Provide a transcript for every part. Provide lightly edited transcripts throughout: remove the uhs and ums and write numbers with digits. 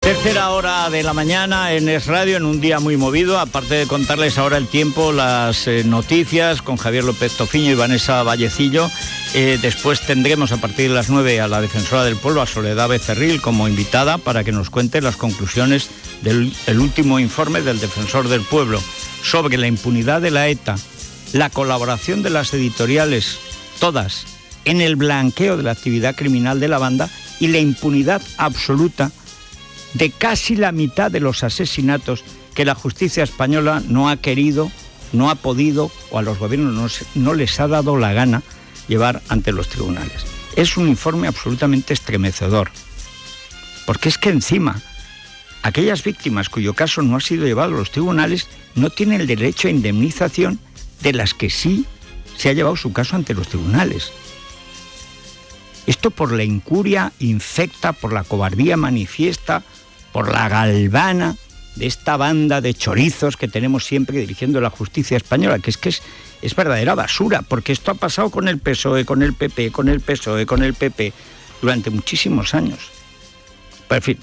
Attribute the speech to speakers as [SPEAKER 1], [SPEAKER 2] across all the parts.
[SPEAKER 1] Tercera hora de la mañana en Es Radio, en un día muy movido. Aparte de contarles ahora el tiempo, las noticias con Javier López Tofiño y Vanessa Vallecillo. Después tendremos a partir de las 9 a la defensora del pueblo, a Soledad Becerril, como invitada para que nos cuente las conclusiones del último informe del defensor del pueblo sobre la impunidad de la ETA, la colaboración de las editoriales, todas, en el blanqueo de la actividad criminal de la banda y la impunidad absoluta de casi la mitad de los asesinatos que la justicia española no ha querido, no ha podido, o a los gobiernos no les ha dado la gana llevar ante los tribunales. Es un informe absolutamente estremecedor, porque es que encima aquellas víctimas cuyo caso no ha sido llevado a los tribunales no tienen el derecho a indemnización de las que sí se ha llevado su caso ante los tribunales. Esto por la incuria infecta, por la cobardía manifiesta, por la galvana de esta banda de chorizos que tenemos siempre dirigiendo la justicia española, que es verdadera basura, porque esto ha pasado con el PSOE, con el PP, con el PSOE, con el PP, durante muchísimos años. Pero, en fin,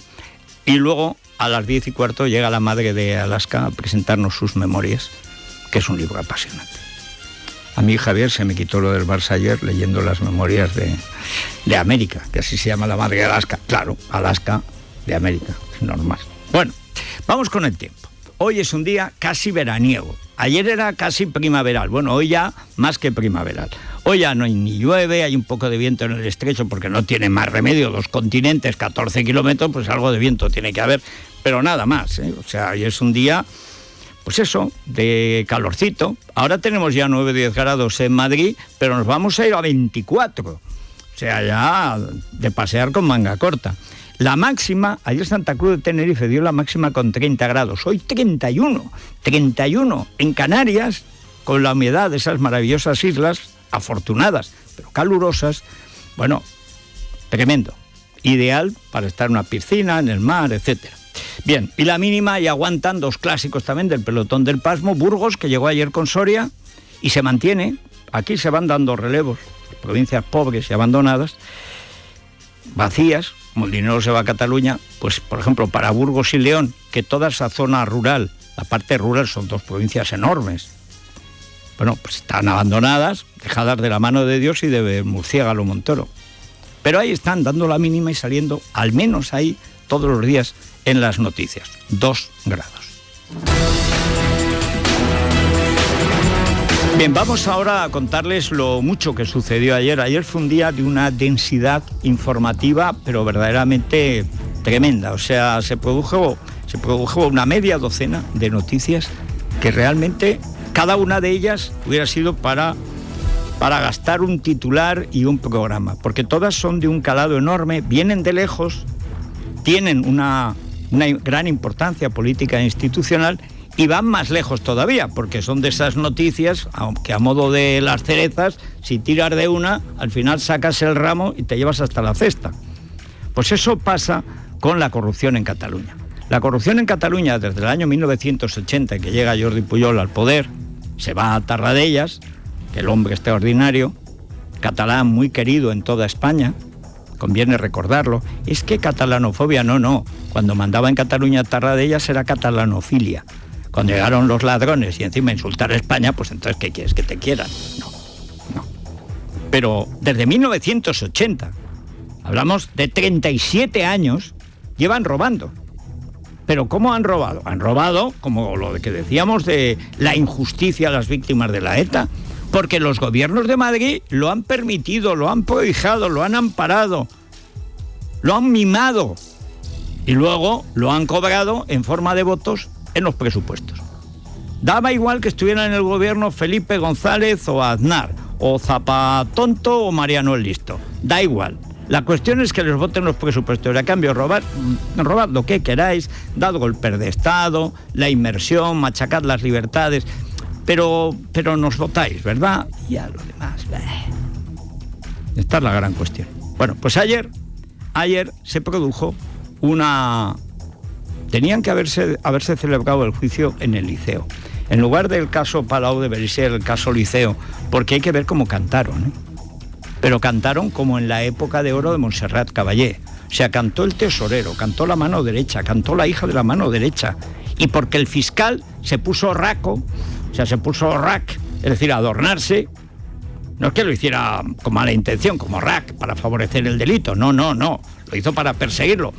[SPEAKER 1] y luego a las 10:15 llega la madre de Alaska a presentarnos sus memorias, que es un libro apasionante. A mí, Javier, se me quitó lo del Barça ayer leyendo las memorias de América, que así se llama la madre de Alaska. Claro, Alaska de América, es normal. Bueno, vamos con el tiempo. Hoy es un día casi veraniego. Ayer era casi primaveral. Bueno, hoy ya más que primaveral. Hoy ya no hay ni llueve, hay un poco de viento en el estrecho porque no tiene más remedio. 2 continentes, 14 kilómetros, pues algo de viento tiene que haber, pero nada más, ¿eh? O sea, hoy es un día, pues eso, de calorcito. Ahora tenemos ya 9 o 10 grados en Madrid, pero nos vamos a ir a 24. O sea, ya de pasear con manga corta. La máxima, ayer Santa Cruz de Tenerife dio la máxima con 30 grados, hoy 31 en Canarias, con la humedad de esas maravillosas islas, afortunadas, pero calurosas, bueno, tremendo, ideal para estar en una piscina, en el mar, etcétera. Bien, y la mínima, y aguantan 2 clásicos también del pelotón del pasmo, Burgos, que llegó ayer con Soria, y se mantiene, aquí se van dando relevos, provincias pobres y abandonadas, vacías, como el dinero se va a Cataluña, pues por ejemplo para Burgos y León, que toda esa zona rural, la parte rural son 2 provincias enormes, bueno, pues están abandonadas, dejadas de la mano de Dios y de Murciélago Montoro. Pero ahí están dando la mínima y saliendo, al menos ahí, todos los días en las noticias, 2 grados. Bien, vamos ahora a contarles lo mucho que sucedió ayer. Ayer fue un día de una densidad informativa, pero verdaderamente tremenda. O sea, se produjo una media docena de noticias que realmente cada una de ellas hubiera sido para gastar un titular y un programa, porque todas son de un calado enorme, vienen de lejos, tienen una gran importancia política e institucional, y van más lejos todavía, porque son de esas noticias, aunque a modo de las cerezas, si tiras de una, al final sacas el ramo y te llevas hasta la cesta. Pues eso pasa con la corrupción en Cataluña. La corrupción en Cataluña, desde el año 1980, que llega Jordi Pujol al poder, se va a Tarradellas, que el hombre extraordinario, catalán muy querido en toda España, conviene recordarlo, es que catalanofobia no. Cuando mandaba en Cataluña Tarradellas era catalanofilia. Cuando llegaron los ladrones y encima insultar a España, pues entonces, ¿qué quieres? ¿Que te quieran? No. Pero desde 1980, hablamos de 37 años, llevan robando. ¿Pero cómo han robado? Han robado, como lo que decíamos de la injusticia a las víctimas de la ETA, porque los gobiernos de Madrid lo han permitido, lo han prohijado, lo han amparado, lo han mimado y luego lo han cobrado en forma de votos en los presupuestos. Daba igual que estuvieran en el gobierno Felipe González o Aznar, o Zapatonto o Mariano el Listo. Da igual. La cuestión es que les voten los presupuestos. Y a cambio, robad lo que queráis, dad golpes de Estado, la inmersión, machacad las libertades, pero nos votáis, ¿verdad? Y a lo demás, esta es la gran cuestión. Bueno, pues ayer se produjo tenían que haberse celebrado el juicio en el Liceo. En lugar del caso Palau, debería ser el caso Liceo, porque hay que ver cómo cantaron, ¿eh? Pero cantaron como en la época de oro de Montserrat Caballé. O sea, cantó el tesorero, cantó la mano derecha, cantó la hija de la mano derecha. Y porque el fiscal se puso raco, o sea, se puso rack, es decir, adornarse, no es que lo hiciera con mala intención, como rack, para favorecer el delito, no, lo hizo para perseguirlo.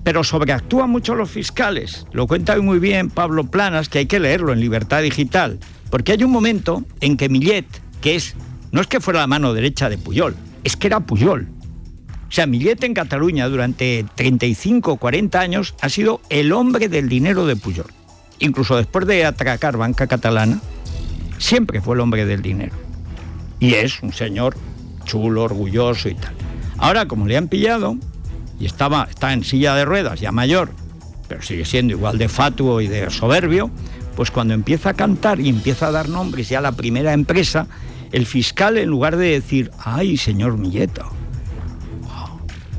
[SPEAKER 1] Pero sobreactúan mucho los fiscales, lo cuenta hoy muy bien Pablo Planas, que hay que leerlo en Libertad Digital, porque hay un momento en que Millet, no es que fuera la mano derecha de Pujol, es que era Pujol. O sea, Millet en Cataluña durante 35 o 40 años ha sido el hombre del dinero de Pujol. Incluso después de atracar Banca Catalana, siempre fue el hombre del dinero. Y es un señor chulo, orgulloso y tal. Ahora, como le han pillado, y está en silla de ruedas, ya mayor, pero sigue siendo igual de fatuo y de soberbio, pues cuando empieza a cantar y empieza a dar nombres ya a la primera empresa, el fiscal, en lugar de decir, ay, señor Millet,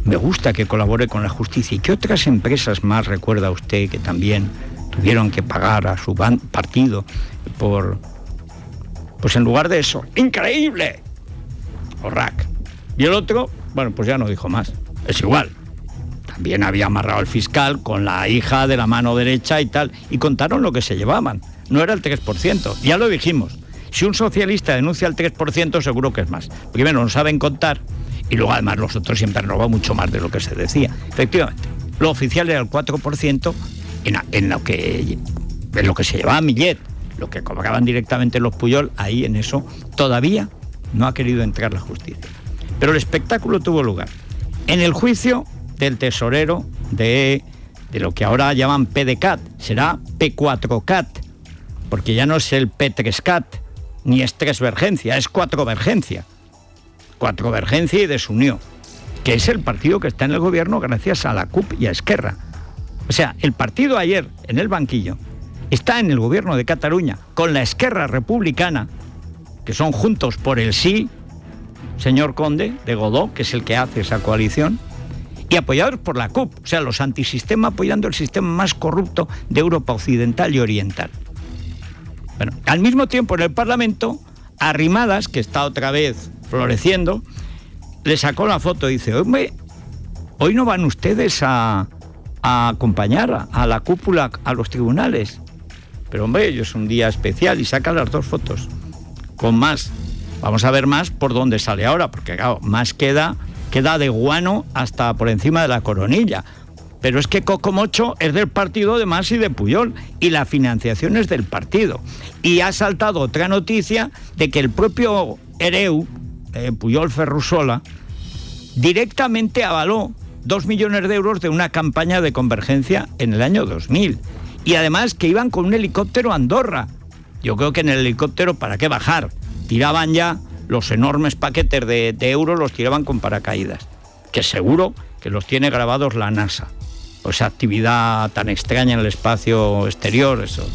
[SPEAKER 1] me gusta que colabore con la justicia, ¿y qué otras empresas más recuerda usted que también tuvieron que pagar a su partido por... Pues en lugar de eso, ¡increíble! O rack. Y el otro, bueno, pues ya no dijo más. Es igual. También había amarrado al fiscal con la hija de la mano derecha y tal. Y contaron lo que se llevaban. No era el 3%. Ya lo dijimos. Si un socialista denuncia el 3%, seguro que es más. Primero, no saben contar. Y luego, además, los otros siempre han robado mucho más de lo que se decía. Efectivamente. Lo oficial era el 4% en lo que se llevaba Millet. Lo que cobraban directamente los Pujol, ahí en eso todavía no ha querido entrar la justicia. Pero el espectáculo tuvo lugar. En el juicio del tesorero de lo que ahora llaman PDCAT, será P4CAT, porque ya no es el P3CAT, ni es 3 vergencia, es 4 vergencia. 4 vergencia y desunió, que es el partido que está en el gobierno gracias a la CUP y a Esquerra. O sea, el partido ayer en el banquillo está en el gobierno de Cataluña con la Esquerra Republicana, que son Juntos por el Sí, señor Conde, de Godó, que es el que hace esa coalición, y apoyados por la CUP, o sea, los antisistema apoyando el sistema más corrupto de Europa Occidental y Oriental. Bueno, al mismo tiempo en el Parlamento, Arrimadas, que está otra vez floreciendo, le sacó la foto y dice, hombre, hoy no van ustedes a acompañar a la cúpula a los tribunales. Pero hombre, hoy es un día especial y saca las 2 fotos. Con más. Vamos a ver más por dónde sale ahora, porque claro, más queda de guano hasta por encima de la coronilla. Pero es que Cocomocho es del partido de Mas y de Pujol, y la financiación es del partido. Y ha saltado otra noticia de que el propio Hereu, Pujol Ferrusola, directamente avaló 2 millones de euros de una campaña de convergencia en el año 2000. Y además que iban con un helicóptero a Andorra. Yo creo que en el helicóptero, ¿para qué bajar? Tiraban ya los enormes paquetes de euros, los tiraban con paracaídas. Que seguro que los tiene grabados la NASA. O esa actividad tan extraña en el espacio exterior, eso.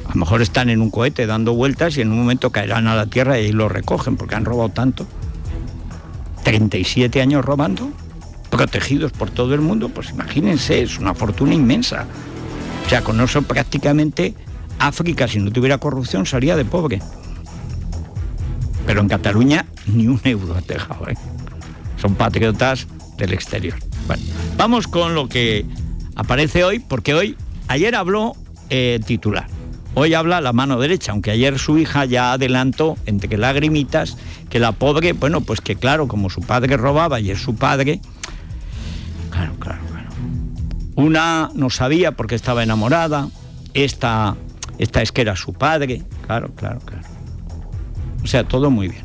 [SPEAKER 1] A lo mejor están en un cohete dando vueltas y en un momento caerán a la Tierra y ahí lo recogen porque han robado tanto. 37 años robando, protegidos por todo el mundo, pues imagínense, es una fortuna inmensa. O sea, con eso prácticamente África, si no tuviera corrupción, salía de pobre. Pero en Cataluña ni un euro ha dejado, ¿eh? Son patriotas del exterior. Bueno, vamos con lo que aparece hoy, porque ayer habló titular. Hoy habla la mano derecha, aunque ayer su hija ya adelantó, entre lagrimitas, que la pobre, bueno, pues que claro, como su padre robaba y es su padre, claro. Una no sabía porque estaba enamorada, esta es que era su padre, claro. O sea, todo muy bien.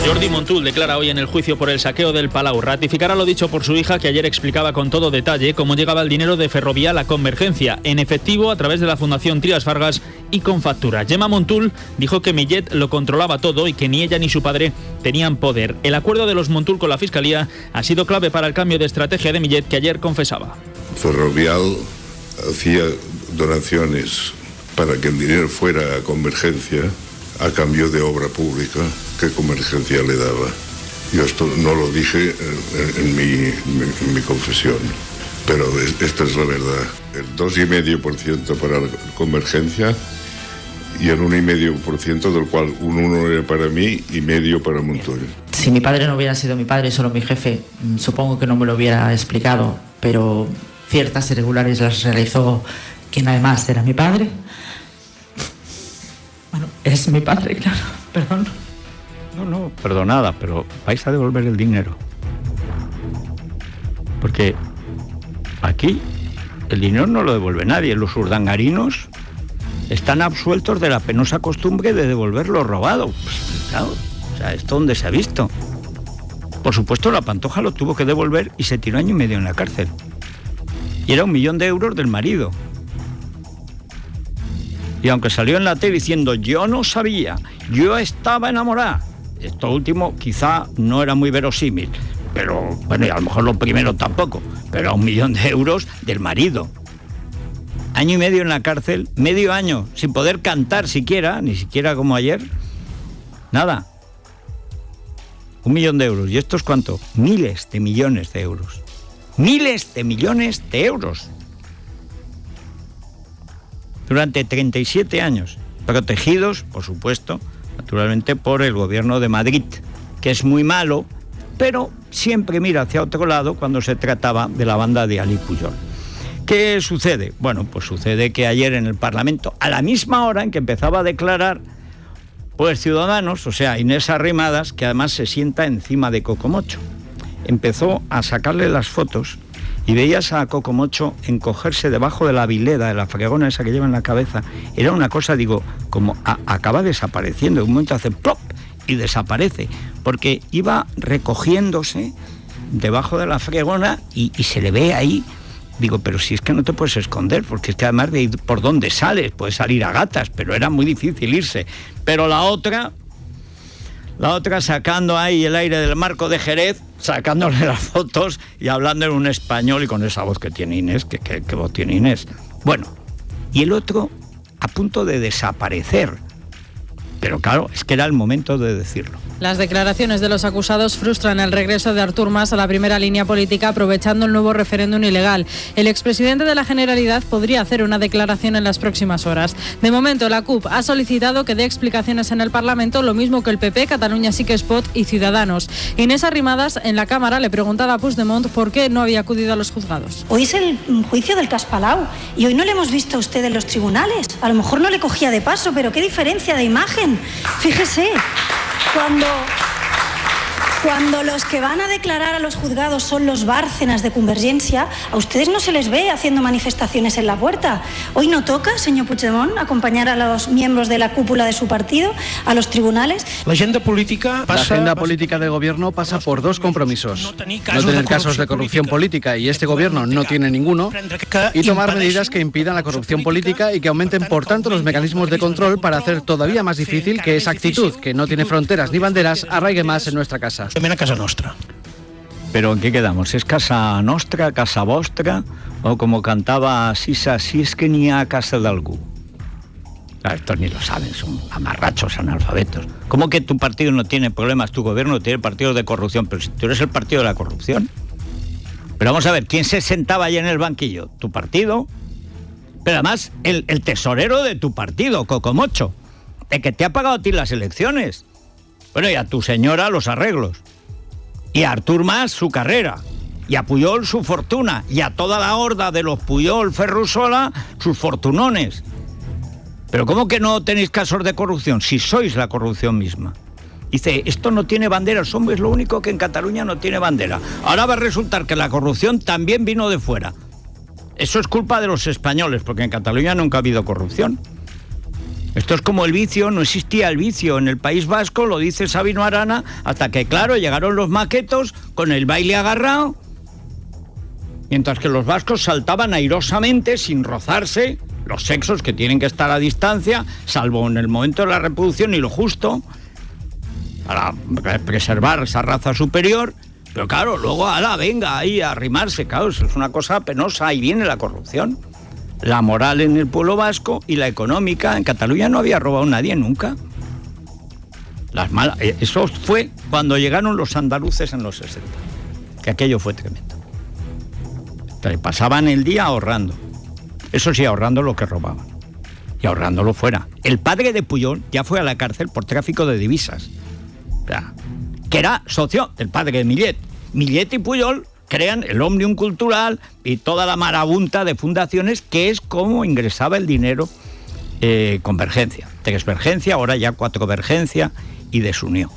[SPEAKER 2] Jordi Montul declara hoy en el juicio por el saqueo del Palau. Ratificará lo dicho por su hija, que ayer explicaba con todo detalle cómo llegaba el dinero de Ferrovial a Convergencia, en efectivo a través de la Fundación Trias Fargas y con factura. Gemma Montul dijo que Millet lo controlaba todo y que ni ella ni su padre tenían poder. El acuerdo de los Montul con la Fiscalía ha sido clave para el cambio de estrategia de Millet, que ayer confesaba.
[SPEAKER 3] Ferrovial hacía donaciones para que el dinero fuera a Convergencia a cambio de obra pública que Convergencia le daba. Yo esto no lo dije en mi confesión, pero esta es la verdad. El 2,5% para la Convergencia y el 1,5%, del cual un 1 era para mí y medio para Montoya.
[SPEAKER 4] Si mi padre no hubiera sido mi padre, solo mi jefe, supongo que no me lo hubiera explicado, pero ciertas irregularidades las realizó quien además era mi padre. Bueno, es mi padre, claro, perdón.
[SPEAKER 1] No, perdonada, pero vais a devolver el dinero. Porque aquí el dinero no lo devuelve nadie. Los urdangarinos están absueltos de la penosa costumbre de devolver lo robado. Pues, claro, o sea, ¿esto dónde se ha visto? Por supuesto, la Pantoja lo tuvo que devolver y se tiró 1 año y medio en la cárcel. Y era 1 millón de euros del marido. Y aunque salió en la tele diciendo, yo no sabía, yo estaba enamorada. Esto último quizá no era muy verosímil, pero bueno, y a lo mejor lo primero tampoco, pero 1 millón de euros del marido. 1 año y medio en la cárcel, medio año, sin poder cantar siquiera, ni siquiera como ayer, nada. 1 millón de euros. ¿Y esto es cuánto? Miles de millones de euros. Miles de millones de euros. Durante 37 años, protegidos, por supuesto, naturalmente por el gobierno de Madrid, que es muy malo, pero siempre mira hacia otro lado cuando se trataba de la banda de Ali Pujol. ¿Qué sucede? Bueno, pues sucede que ayer en el Parlamento, a la misma hora en que empezaba a declarar, pues Ciudadanos, o sea, Inés Arrimadas, que además se sienta encima de Coco Mocho, empezó a sacarle las fotos y veías a Coco Mocho encogerse debajo de la vileda, de la fregona esa que lleva en la cabeza. Era una cosa, digo, como acaba desapareciendo. De un momento hace plop y desaparece, porque iba recogiéndose debajo de la fregona y se le ve ahí. Digo, pero si es que no te puedes esconder, porque es que además de ir por dónde sales, puedes salir a gatas, pero era muy difícil irse. Pero la otra sacando ahí el aire del Marco de Jerez, sacándole las fotos y hablando en un español y con esa voz que tiene Inés, ¿qué voz tiene Inés? Bueno, y el otro a punto de desaparecer. Pero claro, es que era el momento de decirlo.
[SPEAKER 5] Las declaraciones de los acusados frustran el regreso de Artur Mas a la primera línea política, aprovechando el nuevo referéndum ilegal. El expresidente de la Generalitat podría hacer una declaración en las próximas horas. De momento, la CUP ha solicitado que dé explicaciones en el Parlamento, lo mismo que el PP, Catalunya Sí que es Pot y Ciudadanos. Inés Arrimadas, en la Cámara, le preguntaba a Puigdemont por qué no había acudido a los juzgados.
[SPEAKER 6] Hoy es el juicio del cas Palau y hoy no le hemos visto a usted en los tribunales. A lo mejor no le cogía de paso, pero qué diferencia de imagen. Fíjese, cuando los que van a declarar a los juzgados son los Bárcenas de Convergencia, a ustedes no se les ve haciendo manifestaciones en la puerta. Hoy no toca, señor Puigdemont, acompañar a los miembros de la cúpula de su partido a los tribunales.
[SPEAKER 7] La agenda política del gobierno pasa por 2 compromisos. No tener casos de corrupción política, y este gobierno no tiene ninguno, y tomar medidas que impidan la corrupción política y que aumenten, por tanto, los mecanismos de control para hacer todavía más difícil que esa actitud, que no tiene fronteras ni banderas, arraigue más en nuestra casa.
[SPEAKER 8] También a casa nostra.
[SPEAKER 1] ¿Pero en qué quedamos? ¿Es casa nostra, casa vostra? O como cantaba Sisa, si es que ni a casa de algú. Claro, estos ni lo saben, son amarrachos, analfabetos. ¿Cómo que tu partido no tiene problemas, tu gobierno tiene partidos de corrupción? Pero si tú eres el partido de la corrupción. Pero vamos a ver, ¿quién se sentaba ahí en el banquillo? ¿Tu partido? Pero además, el tesorero de tu partido, Coco Mocho, el que te ha pagado a ti las elecciones. Bueno, y a tu señora los arreglos. Y a Artur Mas su carrera. Y a Pujol su fortuna. Y a toda la horda de los Pujol Ferrusola sus fortunones. Pero ¿cómo que no tenéis casos de corrupción? Si sois la corrupción misma. Dice, esto no tiene bandera, hombre, es lo único que en Cataluña no tiene bandera. Ahora va a resultar que la corrupción también vino de fuera. Eso es culpa de los españoles, porque en Cataluña nunca ha habido corrupción. Esto es como el vicio, no existía el vicio en el País Vasco, lo dice Sabino Arana, hasta que, claro, llegaron los maquetos con el baile agarrado, mientras que los vascos saltaban airosamente, sin rozarse, los sexos que tienen que estar a distancia, salvo en el momento de la reproducción y lo justo, para preservar esa raza superior. Pero claro, luego, venga ahí a arrimarse, claro, eso es una cosa penosa, ahí viene la corrupción. La moral en el pueblo vasco y la económica. En Cataluña no había robado nadie nunca. Eso fue cuando llegaron los andaluces en los 60, que aquello fue tremendo. Entonces, pasaban el día ahorrando. Eso sí, ahorrando lo que robaban. Y ahorrándolo fuera. el padre de Pujol ya fue a la cárcel por tráfico de divisas. O sea, que era socio del padre de Millet. Millet y Pujol crean el Òmnium Cultural y toda la marabunta de fundaciones, que es como ingresaba el dinero Convergencia. Tresvergencia, ahora ya Cuatrovergencia, y desunió.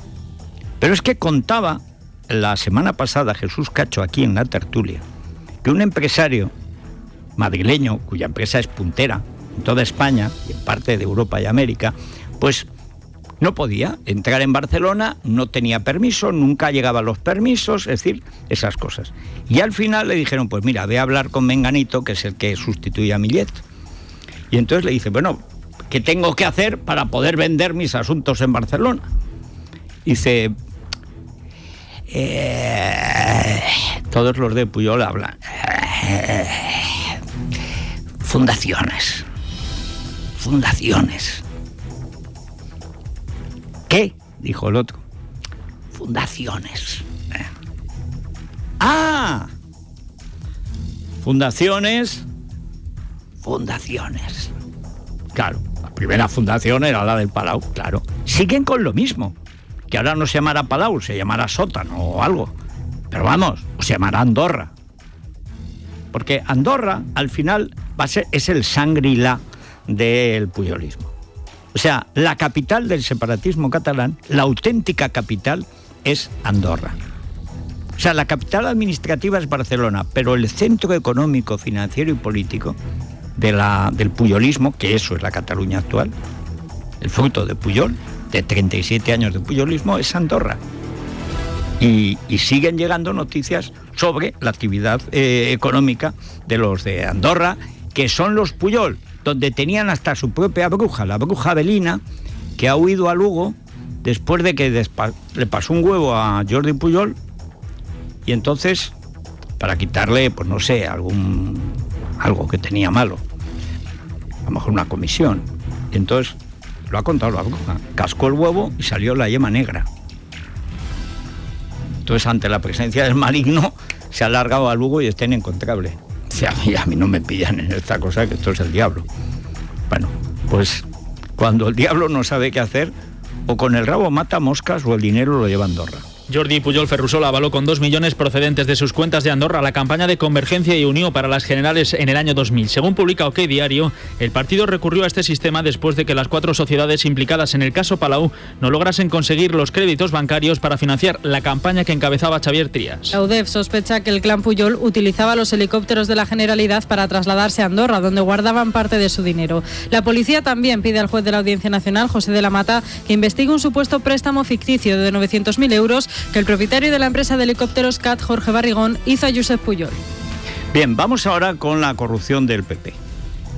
[SPEAKER 1] Pero es que contaba la semana pasada Jesús Cacho aquí en la tertulia que un empresario madrileño, cuya empresa es puntera en toda España y en parte de Europa y América, pues no podía entrar en Barcelona, no tenía permiso, nunca llegaban los permisos, es decir, esas cosas. Y al final le dijeron, pues mira, ve a hablar con Menganito, que es el que sustituye a Millet. Y entonces le dice, bueno, ¿qué tengo que hacer para poder vender mis asuntos en Barcelona? Dice, todos los de Pujol hablan. Fundaciones. ¿Qué? Dijo el otro. Fundaciones. ¡Ah! Fundaciones. Claro, la primera fundación era la del Palau, claro. Siguen con lo mismo. Que ahora no se llamará Palau, se llamará Sótano o algo. Pero vamos, o se llamará Andorra. Porque Andorra, al final, es el Shangri-La del pujolismo. O sea, la capital del separatismo catalán, la auténtica capital, es Andorra. O sea, la capital administrativa es Barcelona, pero el centro económico, financiero y político del pujolismo, que eso es la Cataluña actual, el fruto de Pujol, de 37 años de pujolismo, es Andorra. Y siguen llegando noticias sobre la actividad económica de los de Andorra, que son los Pujol, donde tenían hasta su propia bruja, la bruja Belina, que ha huido a Lugo después de que le pasó un huevo a Jordi Pujol, y entonces, para quitarle, pues no sé, algo que tenía malo, a lo mejor una comisión, y entonces lo ha contado la bruja, cascó el huevo y salió la yema negra. Entonces, ante la presencia del maligno, se ha largado a Lugo y está inencontrable. O sea, a mí no me pillan en esta cosa, que esto es el diablo. Bueno, pues cuando el diablo no sabe qué hacer, o con el rabo mata moscas o el dinero lo lleva a Andorra.
[SPEAKER 2] Jordi Pujol Ferrusola avaló con 2 millones procedentes de sus cuentas de Andorra la campaña de Convergencia y Unió para las generales en el año 2000. Según publica OK Diario, el partido recurrió a este sistema después de que las 4 sociedades implicadas en el caso Palau no lograsen conseguir los créditos bancarios para financiar la campaña que encabezaba Xavier Trias.
[SPEAKER 5] La UDEF sospecha que el clan Pujol utilizaba los helicópteros de la Generalidad para trasladarse a Andorra, donde guardaban parte de su dinero. La policía también pide al juez de la Audiencia Nacional, José de la Mata, que investigue un supuesto préstamo ficticio de 900.000 euros que el propietario de la empresa de helicópteros CAT, Jorge Barrigón, hizo a Josep Pujol.
[SPEAKER 1] Bien, vamos ahora con la corrupción del PP.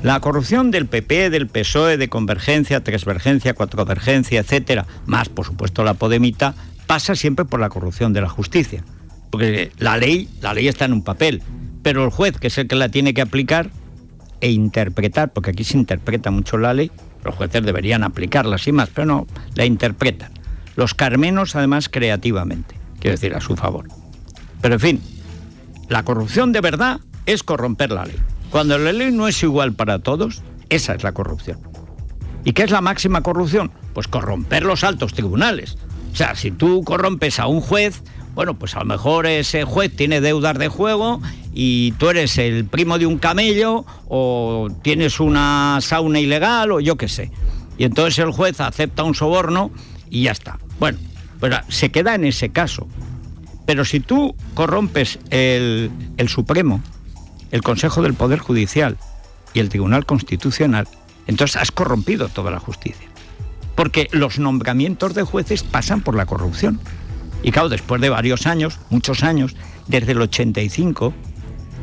[SPEAKER 1] La corrupción del PP, del PSOE, de Convergencia, Tresvergencia, Cuatrovergencia, etcétera, más por supuesto la Podemita, pasa siempre por la corrupción de la justicia. Porque la ley está en un papel, pero el juez, que es el que la tiene que aplicar e interpretar, porque aquí se interpreta mucho la ley, los jueces deberían aplicarla sin más, pero no, la interpretan. Los carmenos, además, creativamente, quiero decir, a su favor. Pero, en fin, la corrupción de verdad es corromper la ley. Cuando la ley no es igual para todos, esa es la corrupción. ¿Y qué es la máxima corrupción? Pues corromper los altos tribunales. O sea, si tú corrompes a un juez, bueno, pues a lo mejor ese juez tiene deudas de juego y tú eres el primo de un camello o tienes una sauna ilegal o yo qué sé. Y entonces el juez acepta un soborno y ya está. Bueno, pues se queda en ese caso. Pero si tú corrompes el Supremo, el Consejo del Poder Judicial y el Tribunal Constitucional, entonces has corrompido toda la justicia. Porque los nombramientos de jueces pasan por la corrupción. Y claro, después de varios años, muchos años, desde el 85,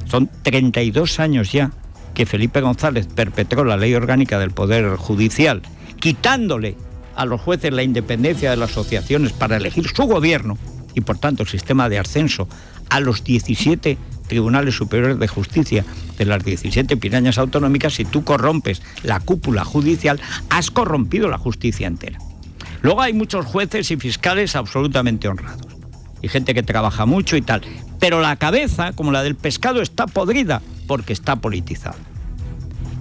[SPEAKER 1] son 32 años ya que Felipe González perpetró la Ley Orgánica del Poder Judicial, quitándole a los jueces la independencia de las asociaciones para elegir su gobierno y, por tanto, el sistema de ascenso a los 17 tribunales superiores de justicia de las 17 pirañas autonómicas. Si tú corrompes la cúpula judicial, has corrompido la justicia entera. Luego hay muchos jueces y fiscales absolutamente honrados y gente que trabaja mucho y tal, pero la cabeza, como la del pescado, está podrida porque está politizada.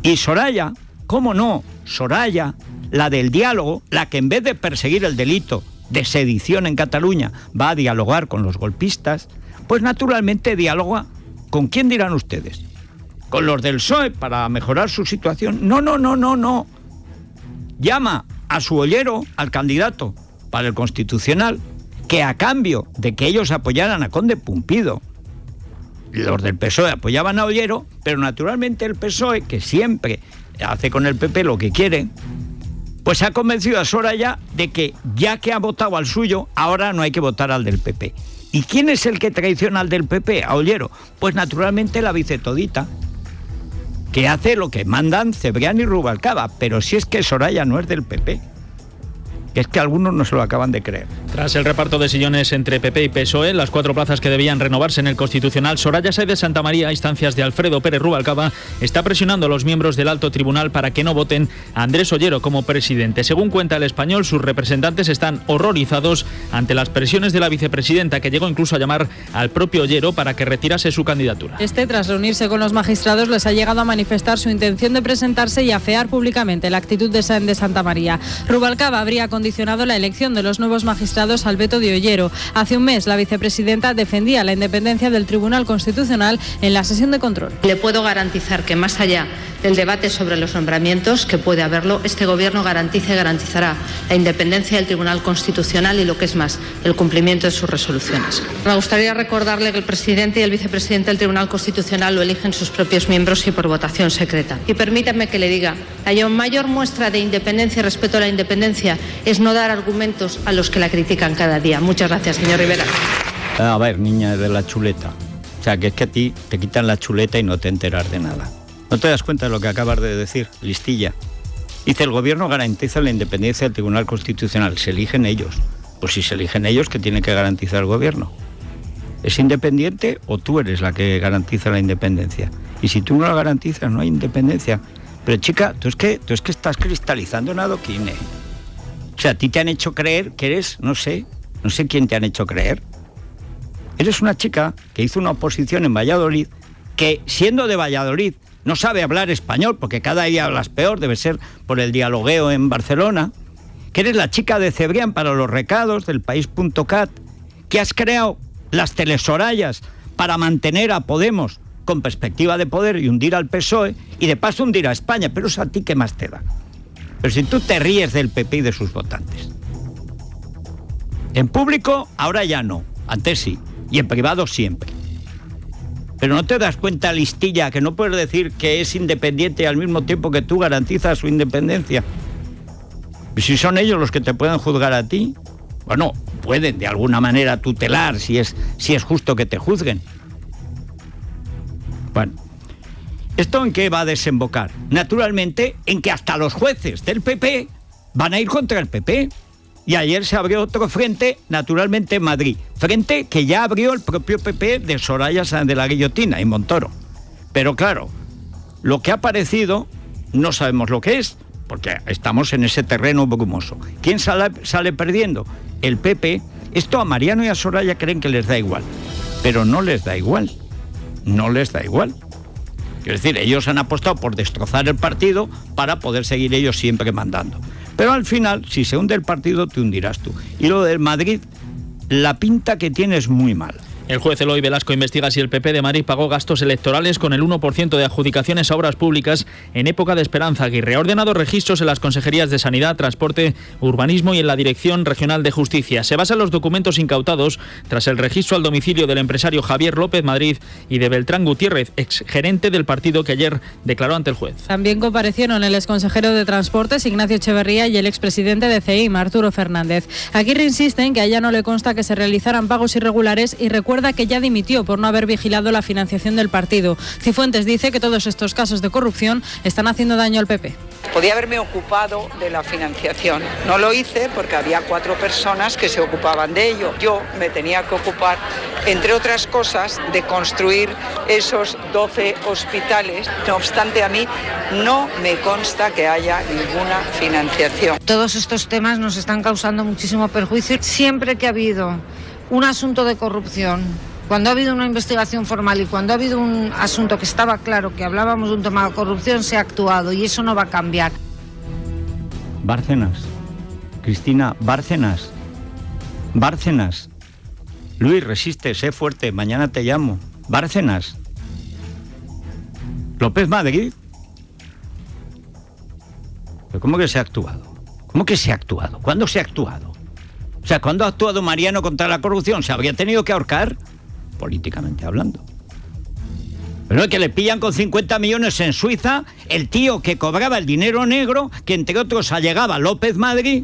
[SPEAKER 1] Y Soraya, ¿cómo no? Soraya, la del diálogo, la que en vez de perseguir el delito de sedición en Cataluña va a dialogar con los golpistas, pues naturalmente dialoga. ¿Con quién dirán ustedes? ¿Con los del PSOE para mejorar su situación? No. Llama a su ollero, al candidato para el Constitucional, que a cambio de que ellos apoyaran a Conde Pumpido, los del PSOE apoyaban a Ollero, pero naturalmente el PSOE, que siempre hace con el PP lo que quiere, pues ha convencido a Soraya de que ya que ha votado al suyo, ahora no hay que votar al del PP. ¿Y quién es el que traiciona al del PP, a Ollero? Pues naturalmente la vicetodita, que hace lo que mandan Cebrián y Rubalcaba, pero si es que Soraya no es del PP. Que es que algunos no se lo acaban de creer.
[SPEAKER 2] Tras el reparto de sillones entre PP y PSOE, las 4 plazas que debían renovarse en el Constitucional, Soraya Sáez de Santamaría, a instancias de Alfredo Pérez Rubalcaba, está presionando a los miembros del Alto Tribunal para que no voten a Andrés Ollero como presidente. Según cuenta El Español, sus representantes están horrorizados ante las presiones de la vicepresidenta, que llegó incluso a llamar al propio Ollero para que retirase su candidatura.
[SPEAKER 5] Tras reunirse con los magistrados, les ha llegado a manifestar su intención de presentarse y afear públicamente la actitud de Sáez de Santamaría. Rubalcaba habría condicionado la elección de los nuevos magistrados al veto de Ollero. Hace un mes, la vicepresidenta defendía la independencia del Tribunal Constitucional en la sesión de control.
[SPEAKER 8] Le puedo garantizar que más allá del debate sobre los nombramientos, que puede haberlo, este Gobierno garantiza y garantizará la independencia del Tribunal Constitucional y, lo que es más, el cumplimiento de sus resoluciones. Me gustaría recordarle que el presidente y el vicepresidente del Tribunal Constitucional lo eligen sus propios miembros y por votación secreta. Y permítanme que le diga, la mayor muestra de independencia y respeto a la independencia es no dar argumentos a los que la critican cada día. Muchas gracias, señor Rivera.
[SPEAKER 1] A ver, niña de la chuleta. O sea, que es que a ti te quitan la chuleta y no te enteras de nada. ¿No te das cuenta de lo que acabas de decir, listilla? Dice, el Gobierno garantiza la independencia del Tribunal Constitucional. Se eligen ellos. Pues si se eligen ellos, ¿qué tiene que garantizar el Gobierno? ¿Es independiente o tú eres la que garantiza la independencia? Y si tú no la garantizas, no hay independencia. Pero chica, tú es que estás cristalizando un adoquine. O sea, a ti te han hecho creer que eres, no sé quién te han hecho creer. Eres una chica que hizo una oposición en Valladolid, que siendo de Valladolid no sabe hablar español, porque cada día hablas peor, debe ser por el dialogueo en Barcelona, que eres la chica de Cebrián para los recados del País.cat, que has creado las telesorayas para mantener a Podemos con perspectiva de poder y hundir al PSOE, y de paso hundir a España, pero eso a ti ¿qué más te da? Pero si tú te ríes del PP y de sus votantes. En público, ahora ya no. Antes sí. Y en privado siempre. Pero no te das cuenta, listilla, que no puedes decir que es independiente y al mismo tiempo que tú garantizas su independencia. Y si son ellos los que te pueden juzgar a ti, bueno, pueden de alguna manera tutelar si es justo que te juzguen. Bueno. ¿Esto en qué va a desembocar? Naturalmente, en que hasta los jueces del PP van a ir contra el PP. Y ayer se abrió otro frente, naturalmente en Madrid. Frente que ya abrió el propio PP de Soraya Sáenz de la Guillotina y Montoro. Pero claro, lo que ha aparecido no sabemos lo que es, porque estamos en ese terreno brumoso. ¿Quién sale perdiendo? El PP. Esto a Mariano y a Soraya creen que les da igual. Pero no les da igual. No les da igual. Es decir, ellos han apostado por destrozar el partido para poder seguir ellos siempre mandando. Pero al final, si se hunde el partido, te hundirás tú. Y lo del Madrid, la pinta que tiene es muy mala.
[SPEAKER 2] El juez Eloy Velasco investiga si el PP de Madrid pagó gastos electorales con el 1% de adjudicaciones a obras públicas en época de Esperanza Aguirre. Ha ordenado registros en las consejerías de Sanidad, Transporte, Urbanismo y en la Dirección Regional de Justicia. Se basan los documentos incautados tras el registro al domicilio del empresario Javier López Madrid y de Beltrán Gutiérrez, exgerente del partido, que ayer declaró ante el juez.
[SPEAKER 5] También comparecieron el exconsejero de Transportes, Ignacio Echeverría, y el expresidente de CEIM, Arturo Fernández. Aguirre insiste en que a ella no le consta que se realizaran pagos irregulares y recuerda que ya dimitió por no haber vigilado la financiación del partido. Cifuentes dice que todos estos casos de corrupción están haciendo daño al PP.
[SPEAKER 9] Podía haberme ocupado de la financiación. No lo hice porque había 4 personas que se ocupaban de ello. Yo me tenía que ocupar, entre otras cosas, de construir esos 12 hospitales. No obstante, a mí no me consta que haya ninguna financiación.
[SPEAKER 10] Todos estos temas nos están causando muchísimo perjuicio. Siempre que ha habido un asunto de corrupción, cuando ha habido una investigación formal y cuando ha habido un asunto que estaba claro que hablábamos de un tema de corrupción, se ha actuado y eso no va a cambiar.
[SPEAKER 1] Bárcenas. Cristina, Bárcenas. Bárcenas. Luis, resiste, sé fuerte, mañana te llamo. Bárcenas. López Madrid. ¿Pero cómo que se ha actuado? ¿Cómo que se ha actuado? ¿Cuándo se ha actuado? O sea, ¿cuándo ha actuado Mariano contra la corrupción? ¿Se habría tenido que ahorcar? Políticamente hablando. Pero es que le pillan con 50 millones en Suiza el tío que cobraba el dinero negro, que entre otros allegaba López Madrid,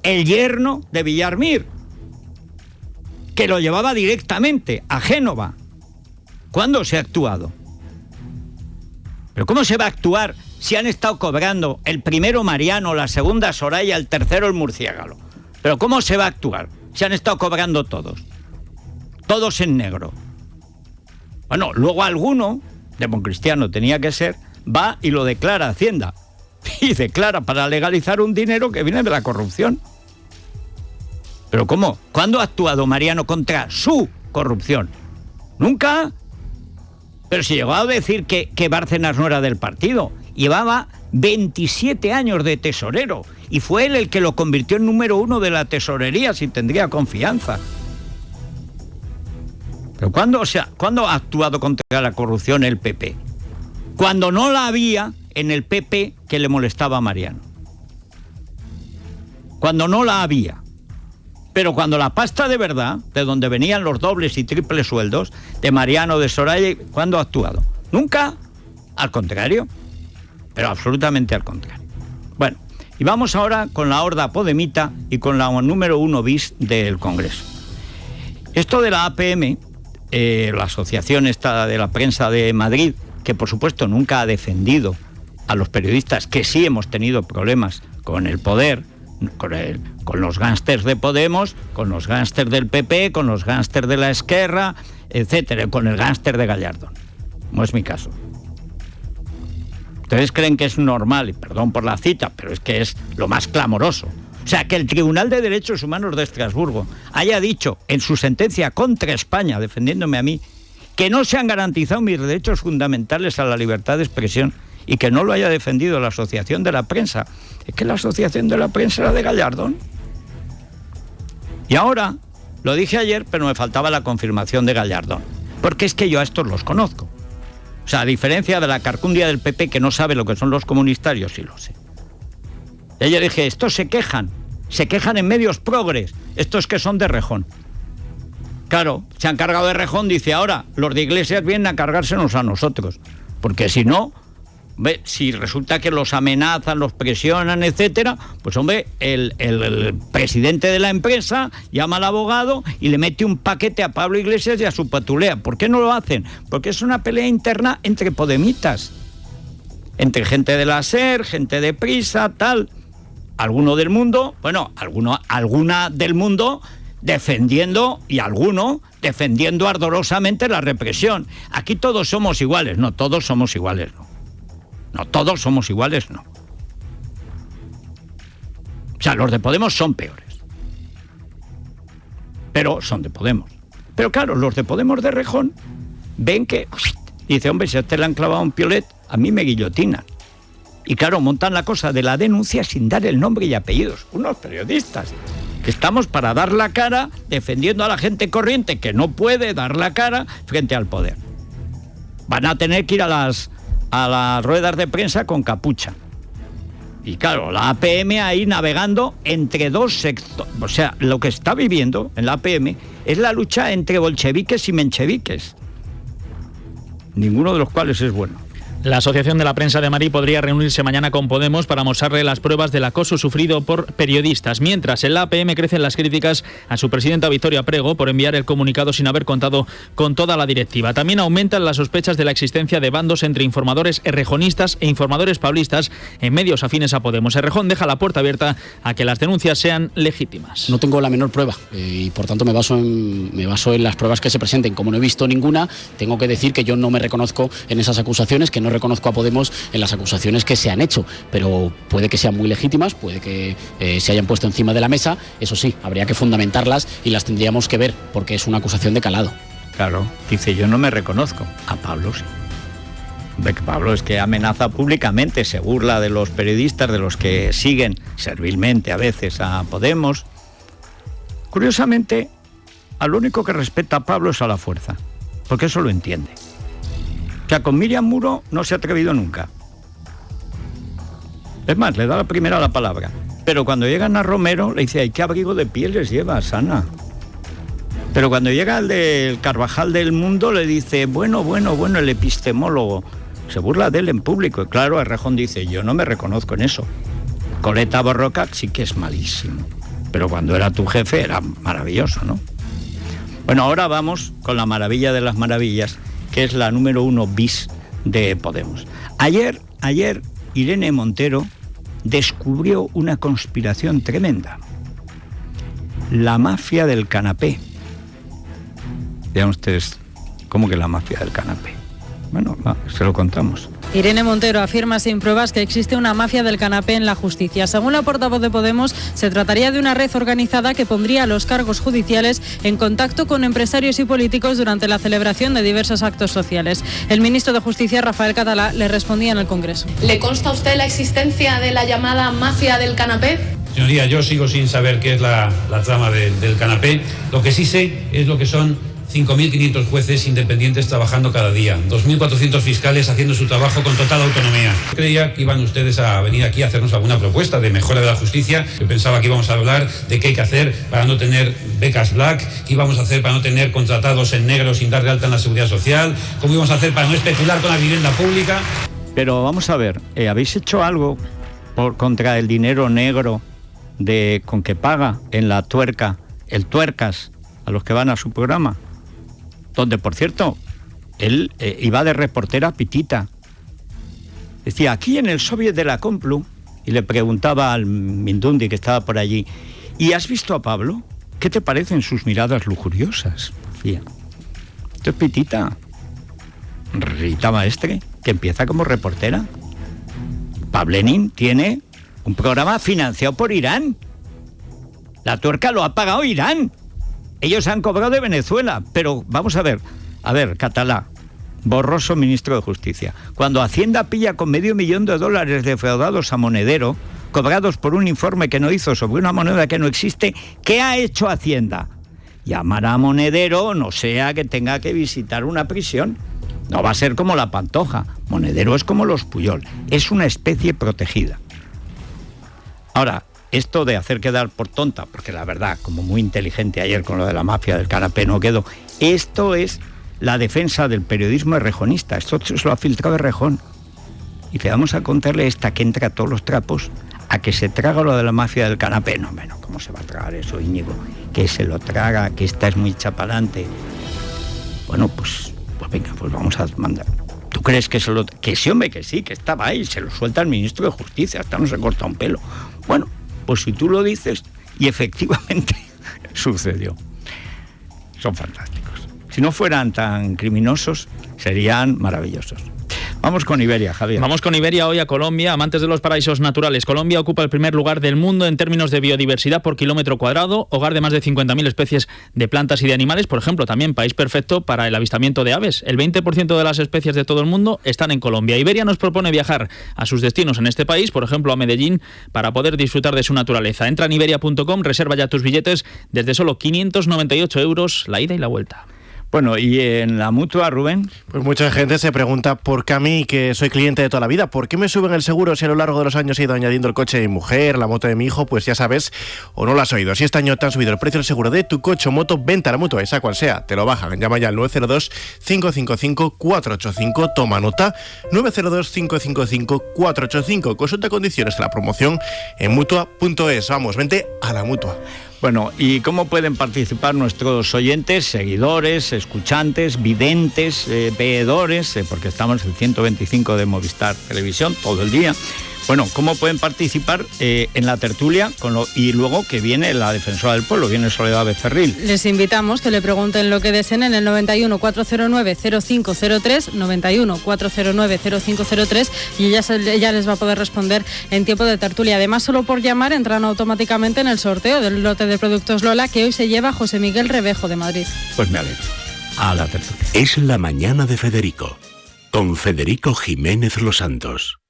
[SPEAKER 1] el yerno de Villarmir, que lo llevaba directamente a Génova. ¿Cuándo se ha actuado? ¿Pero cómo se va a actuar si han estado cobrando el primero Mariano, la segunda Soraya, el tercero el Murciélago? ¿Pero cómo se va a actuar si han estado cobrando todos? Todos en negro. Bueno, luego alguno, democristiano tenía que ser, va y lo declara a Hacienda. Y declara para legalizar un dinero que viene de la corrupción. ¿Pero cómo? ¿Cuándo ha actuado Mariano contra su corrupción? ¿Nunca? Pero si llegó a decir que Bárcenas no era del partido. Llevaba 27 años de tesorero y fue él el que lo convirtió en número 1 de la tesorería, si tendría confianza. ¿Pero cuándo ha actuado contra la corrupción el PP? Cuando no la había en el PP que le molestaba a Mariano. Cuando no la había. Pero cuando la pasta de verdad, de donde venían los dobles y triples sueldos, de Mariano, de Soraya, ¿cuándo ha actuado? Nunca. Al contrario. Pero absolutamente al contrario. Bueno, y vamos ahora con la horda podemita y con la número 1 bis del Congreso. Esto de la APM, la Asociación esta de la Prensa de Madrid, que por supuesto nunca ha defendido a los periodistas, que sí hemos tenido problemas con el poder, con los gángsters de Podemos, con los gángsters del PP, con los gángsters de la Esquerra, etcétera, con el gángster de Gallardón. No es mi caso. Ustedes creen que es normal, y perdón por la cita, pero es que es lo más clamoroso. O sea, que el Tribunal de Derechos Humanos de Estrasburgo haya dicho en su sentencia contra España, defendiéndome a mí, que no se han garantizado mis derechos fundamentales a la libertad de expresión y que no lo haya defendido la Asociación de la Prensa. Es que la Asociación de la Prensa era de Gallardón. Y ahora, lo dije ayer, pero me faltaba la confirmación de Gallardón. Porque es que yo a estos los conozco. O sea, a diferencia de la carcundia del PP que no sabe lo que son los comunistas, yo sí lo sé. Y ayer dije, estos se quejan en medios progres, estos que son de Rejón. Claro, se han cargado de Rejón, dice ahora, los de Iglesias vienen a cargársenos a nosotros. Porque si no, si resulta que los amenazan, los presionan, etcétera, pues hombre, el presidente de la empresa llama al abogado y le mete un paquete a Pablo Iglesias y a su patulea. ¿Por qué no lo hacen? Porque es una pelea interna entre podemitas, entre gente de la SER, gente de Prisa, tal. Alguno del mundo, alguna del mundo defendiendo, y alguno defendiendo ardorosamente la represión. Aquí todos somos iguales. No, todos somos iguales, no. No, todos somos iguales, no. O sea, los de Podemos son peores. Pero son de Podemos. Pero claro, los de Podemos de Rejón ven que... Dice, hombre, si a este le han clavado un piolet, a mí me guillotinan. Y claro, montan la cosa de la denuncia sin dar el nombre y apellidos. Unos periodistas. Estamos para dar la cara defendiendo a la gente corriente que no puede dar la cara frente al poder. Van a tener que ir a las ruedas de prensa con capucha. Y claro, la APM ahí navegando entre dos sectores. O sea, lo que está viviendo en la APM es la lucha entre bolcheviques y mencheviques, ninguno de los cuales es bueno.
[SPEAKER 2] La Asociación de la Prensa de Madrid podría reunirse mañana con Podemos para mostrarle las pruebas del acoso sufrido por periodistas. Mientras, en la APM crecen las críticas a su presidenta Victoria Prego por enviar el comunicado sin haber contado con toda la directiva. También aumentan las sospechas de la existencia de bandos entre informadores errejonistas e informadores pablistas en medios afines a Podemos. Errejón deja la puerta abierta a que las denuncias sean legítimas.
[SPEAKER 11] No tengo la menor prueba y por tanto me baso en las pruebas que se presenten. Como no he visto ninguna, tengo que decir que yo no me reconozco en esas acusaciones, que no reconozco a Podemos en las acusaciones que se han hecho, pero puede que sean muy legítimas, puede que se hayan puesto encima de la mesa. Eso sí, habría que fundamentarlas y las tendríamos que ver, porque es una acusación de calado.
[SPEAKER 1] Claro, dice, yo no me reconozco, a Pablo sí. Pablo es que amenaza públicamente, se burla de los periodistas, de los que siguen servilmente a veces a Podemos. Curiosamente, al único que respeta a Pablo es a la Fuerza, porque eso lo entiende. O sea, con Míriam Muro no se ha atrevido nunca. Es más, le da la primera la palabra. Pero cuando llegan a Romero, le dice, ay, qué abrigo de pieles llevas, Ana. Pero cuando llega el del Carvajal del Mundo, le dice, bueno, el epistemólogo. Se burla de él en público. Y claro, Errejón dice, yo no me reconozco en eso. Coleta Borroca sí que es malísimo. Pero cuando era tu jefe era maravilloso, ¿no? Bueno, ahora vamos con la maravilla de las maravillas, que es la número 1 bis de Podemos. Ayer Irene Montero descubrió una conspiración tremenda. La mafia del canapé. Vean ustedes, ¿cómo que la mafia del canapé? Bueno, se lo contamos.
[SPEAKER 5] Irene Montero afirma sin pruebas que existe una mafia del canapé en la justicia. Según la portavoz de Podemos, se trataría de una red organizada que pondría a los cargos judiciales en contacto con empresarios y políticos durante la celebración de diversos actos sociales. El ministro de Justicia, Rafael Catalá, le respondía en el Congreso.
[SPEAKER 12] ¿Le consta a usted la existencia de la llamada mafia del canapé?
[SPEAKER 13] Señoría, yo sigo sin saber qué es la trama del canapé. Lo que sí sé es lo que son 5.500 jueces independientes trabajando cada día, 2.400 fiscales haciendo su trabajo con total autonomía. Creía que iban ustedes a venir aquí a hacernos alguna propuesta de mejora de la justicia. Yo pensaba que íbamos a hablar de qué hay que hacer para no tener becas black, qué íbamos a hacer para no tener contratados en negro sin dar de alta en la seguridad social, cómo íbamos a hacer para no especular con la vivienda pública.
[SPEAKER 1] Pero vamos a ver, ¿habéis hecho algo contra el dinero negro con que paga en la tuerca, el tuercas, a los que van a su programa? Donde, por cierto, él iba de reportera a Pitita. Decía, aquí en el Soviet de la Complu, y le preguntaba al Mindundi que estaba por allí, ¿y has visto a Pablo? ¿Qué te parecen sus miradas lujuriosas? Decía, esto es Pitita, Rita Maestre, que empieza como reportera. Pavlenin tiene un programa financiado por Irán. La tuerca lo ha pagado Irán. Ellos han cobrado de Venezuela, pero vamos a ver, Catalá, borroso ministro de Justicia, cuando Hacienda pilla con $500,000 defraudados a Monedero, cobrados por un informe que no hizo sobre una moneda que no existe, ¿qué ha hecho Hacienda? Llamar a Monedero, no sea que tenga que visitar una prisión. No va a ser como la Pantoja. Monedero es como los Puyol, es una especie protegida. Ahora, esto de hacer quedar por tonta, porque la verdad, como muy inteligente ayer con lo de la mafia del canapé no quedó, esto es la defensa del periodismo errejonista. Esto se lo ha filtrado Errejón. Y le vamos a contarle esta que entra a todos los trapos a que se traga lo de la mafia del canapé. No, ¿cómo se va a tragar eso, Íñigo? Que se lo traga, que esta es muy chapalante. Bueno, pues venga, pues vamos a mandar. ¿Tú crees que se lo... Que sí, hombre, que sí, que estaba ahí, se lo suelta el ministro de Justicia, hasta no se corta un pelo. Bueno, pues si tú lo dices, y efectivamente sucedió. Son fantásticos. Si no fueran tan criminosos, serían maravillosos. Vamos con Iberia, Javier.
[SPEAKER 2] Vamos con Iberia hoy a Colombia, amantes de los paraísos naturales. Colombia ocupa el primer lugar del mundo en términos de biodiversidad por kilómetro cuadrado, hogar de más de 50.000 especies de plantas y de animales. Por ejemplo, también país perfecto para el avistamiento de aves. El 20% de las especies de todo el mundo están en Colombia. Iberia nos propone viajar a sus destinos en este país, por ejemplo a Medellín, para poder disfrutar de su naturaleza. Entra en iberia.com, reserva ya tus billetes desde solo 598 euros la ida y la vuelta.
[SPEAKER 1] Bueno, ¿y en la Mutua, Rubén?
[SPEAKER 14] Pues mucha gente se pregunta por qué a mí, que soy cliente de toda la vida, ¿por qué me suben el seguro si a lo largo de los años he ido añadiendo el coche de mi mujer, la moto de mi hijo? Pues ya sabes, o no lo has oído. Si este año te han subido el precio del seguro de tu coche o moto, vente a la Mutua, esa cual sea, te lo bajan. Llama ya al 902-555-485, toma nota, 902-555-485. Consulta condiciones de la promoción en Mutua.es. Vamos, vente a la Mutua.
[SPEAKER 1] Bueno, ¿y cómo pueden participar nuestros oyentes, seguidores, escuchantes, videntes, veedores? Porque estamos en 125 de Movistar Televisión todo el día. Bueno, ¿cómo pueden participar en la tertulia? Y luego que viene la defensora del pueblo, viene Soledad Becerril.
[SPEAKER 5] Les invitamos que le pregunten lo que deseen en el 91 409 0503, 91 409 0503, y ella les va a poder responder en tiempo de tertulia. Además, solo por llamar entran automáticamente en el sorteo del lote de productos Lola que hoy se lleva José Miguel Revejo de Madrid.
[SPEAKER 1] Pues me alegro. A la tertulia.
[SPEAKER 15] Es la mañana de Federico. con Federico Jiménez Los Santos.